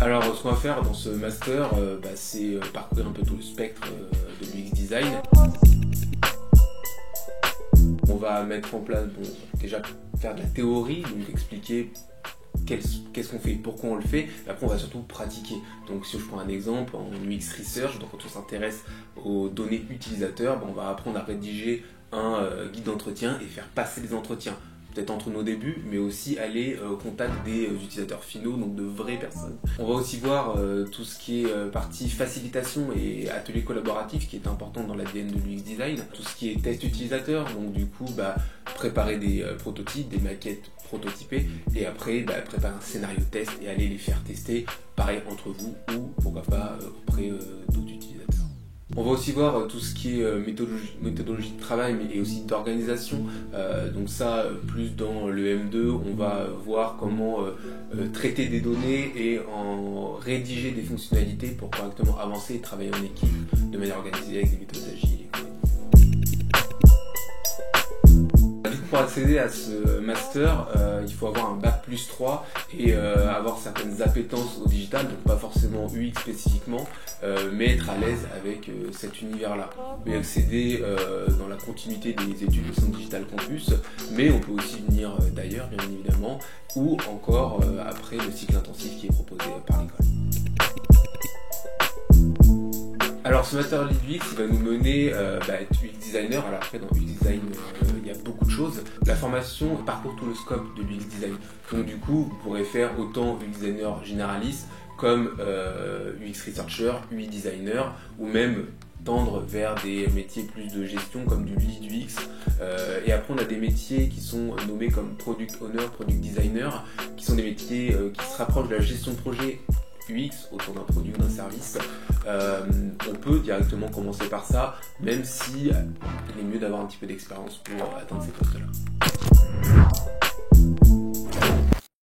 Alors, ce qu'on va faire dans ce master, c'est parcourir un peu tout le spectre de l'UX design. On va mettre en place, déjà faire de la théorie, donc expliquer qu'est-ce qu'on fait, pourquoi on le fait, et après on va surtout pratiquer. Donc si je prends un exemple, en UX Research, donc quand on s'intéresse aux données utilisateurs, on va apprendre à rédiger un guide d'entretien et faire passer les entretiens. Peut-être entre nos débuts, mais aussi aller au contact des utilisateurs finaux, donc de vraies personnes. On va aussi voir tout ce qui est partie facilitation et atelier collaboratif, qui est important dans l'ADN de l'UX design. Tout ce qui est test utilisateur, donc du coup, préparer des prototypes, des maquettes prototypées, et après, préparer un scénario test et aller les faire tester, pareil, entre vous, ou pourquoi pas auprès d'autres utilisateurs. On va aussi voir tout ce qui est méthodologie de travail, mais aussi d'organisation. Donc ça, plus dans le M2, on va voir comment traiter des données et en rédiger des fonctionnalités pour correctement avancer et travailler en équipe de manière organisée avec des méthodes agiles. Pour accéder à ce master, il faut avoir un bac+3 et avoir certaines appétences au digital, donc pas forcément UX spécifiquement, mais être à l'aise avec cet univers-là. On peut y accéder dans la continuité des études au sein de Digital Campus, mais on peut aussi venir d'ailleurs, bien évidemment, ou encore après le cycle intensif qui est proposé par l'école. Alors ce master Lead UX, il va nous mener à être UX designer. Alors après dans UX design, il y a beaucoup de choses. La formation parcourt tout le scope de l'UX design. Donc du coup, vous pourrez faire autant UX designer généraliste comme UX researcher, UI designer, ou même tendre vers des métiers plus de gestion comme du lead UX. Et après on a des métiers qui sont nommés comme product owner, product designer, qui sont des métiers qui se rapprochent de la gestion de projet UX autour d'un produit ou d'un service. On peut directement commencer par ça, même si il est mieux d'avoir un petit peu d'expérience pour atteindre ces postes-là.